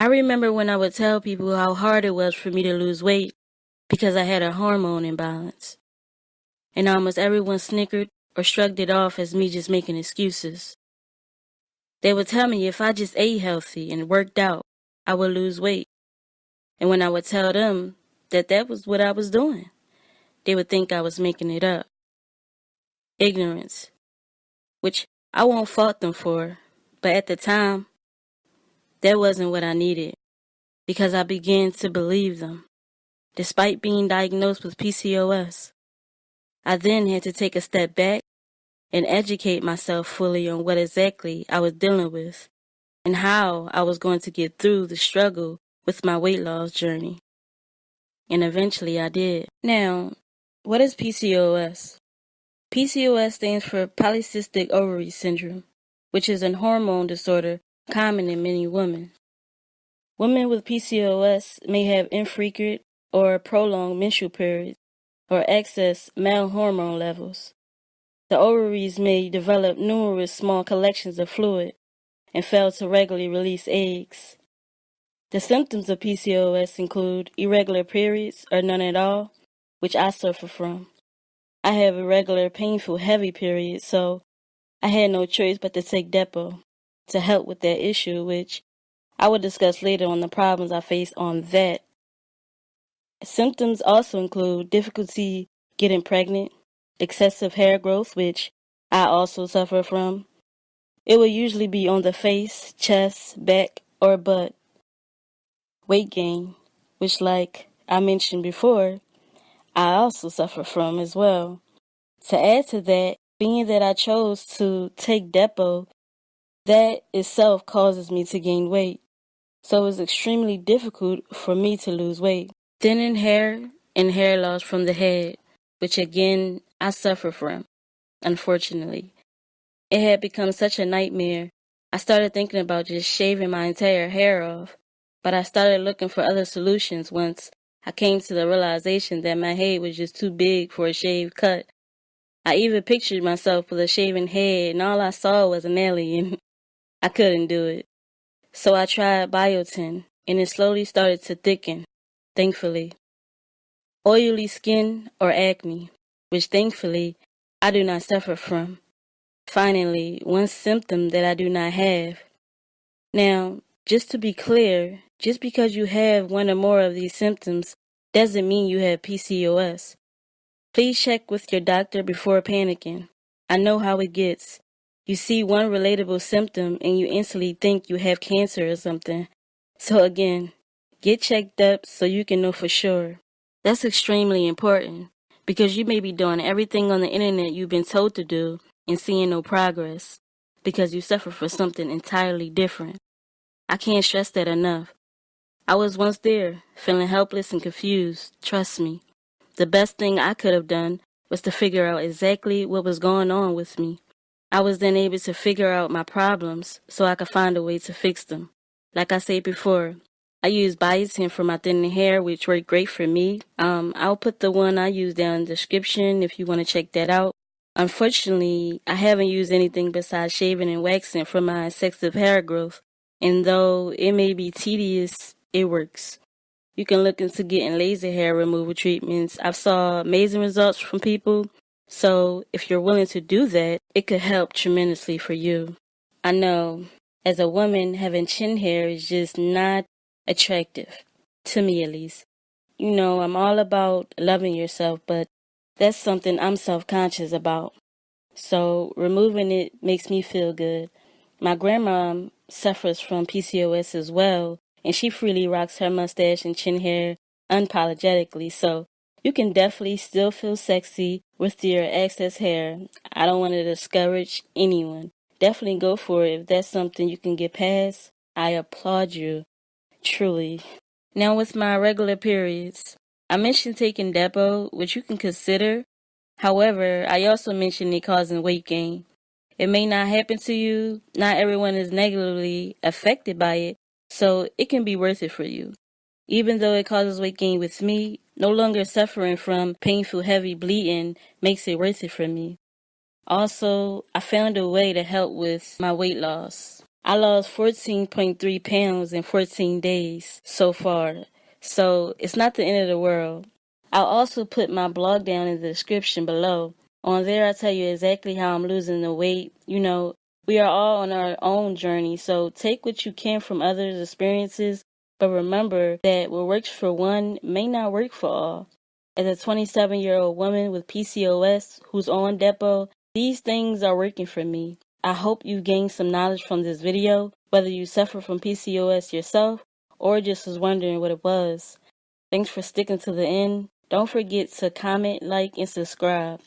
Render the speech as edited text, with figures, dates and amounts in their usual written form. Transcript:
I remember when I would tell people how hard it was for me to lose weight because I had a hormone imbalance, and almost everyone snickered or shrugged it off as me just making excuses. They would tell me if I just ate healthy and worked out, I would lose weight. And when I would tell them that that was what I was doing, they would think I was making it up. Ignorance, which I won't fault them for, but at the time, that wasn't what I needed, because I began to believe them. Despite being diagnosed with PCOS, I then had to take a step back and educate myself fully on what exactly I was dealing with and how I was going to get through the struggle with my weight loss journey. And eventually I did. Now, what is PCOS? PCOS stands for Polycystic Ovary Syndrome, which is a hormone disorder common in many women. Women with PCOS may have infrequent or prolonged menstrual periods or excess male hormone levels. The ovaries may develop numerous small collections of fluid and fail to regularly release eggs. The symptoms of PCOS include irregular periods or none at all, which I suffer from. I have irregular, painful, heavy periods, so I had no choice but to take Depo to help with that issue, which I will discuss later on the problems I face on that. Symptoms also include difficulty getting pregnant, excessive hair growth, which I also suffer from. It will usually be on the face, chest, back, or butt. Weight gain, which like I mentioned before, I also suffer from as well. To add to that, being that I chose to take Depo, that itself causes me to gain weight. So it's extremely difficult for me to lose weight. Thinning hair and hair loss from the head, which again I suffer from, unfortunately. It had become such a nightmare. I started thinking about just shaving my entire hair off, but I started looking for other solutions once I came to the realization that my head was just too big for a shaved cut. I even pictured myself with a shaven head, and all I saw was an alien. I couldn't do it. So I tried biotin, and it slowly started to thicken, thankfully. Oily skin or acne, which thankfully I do not suffer from. Finally, one symptom that I do not have. Now, just to be clear, just because you have one or more of these symptoms doesn't mean you have PCOS. Please check with your doctor before panicking. I know how it gets. You see one relatable symptom and you instantly think you have cancer or something. So again, get checked up so you can know for sure. That's extremely important because you may be doing everything on the internet you've been told to do and seeing no progress because you suffer from something entirely different. I can't stress that enough. I was once there, feeling helpless and confused, trust me. The best thing I could have done was to figure out exactly what was going on with me. I was then able to figure out my problems so I could find a way to fix them. Like I said before, I use biotin for my thinning hair, which worked great for me. I'll put the one I use down in the description if you want to check that out. Unfortunately, I haven't used anything besides shaving and waxing for my excessive hair growth. And though it may be tedious, it works. You can look into getting laser hair removal treatments. I've saw amazing results from people. So if you're willing to do that, it could help tremendously for you. I know, as a woman, having chin hair is just not attractive, to me at least. You know, I'm all about loving yourself, but that's something I'm self-conscious about. So removing it makes me feel good. My grandma suffers from PCOS as well, and she freely rocks her mustache and chin hair unapologetically, so you can definitely still feel sexy with your excess hair. I don't want to discourage anyone. Definitely go for it if that's something you can get past. I applaud you, truly. Now with my regular periods, I mentioned taking Depo, which you can consider. However, I also mentioned it causing weight gain. It may not happen to you. Not everyone is negatively affected by it, so it can be worth it for you. Even though it causes weight gain with me, no longer suffering from painful heavy bleeding makes it worth it for me. Also, I found a way to help with my weight loss. I lost 14.3 pounds in 14 days so far, so it's not the end of the world. I'll also put my blog down in the description below. On there, I tell you exactly how I'm losing the weight. You know, we are all on our own journey, so take what you can from others' experiences, but remember that what works for one may not work for all. As a 27-year-old woman with PCOS who's on Depo, these things are working for me. I hope you gained some knowledge from this video, whether you suffer from PCOS yourself or just was wondering what it was. Thanks for sticking to the end. Don't forget to comment, like, and subscribe.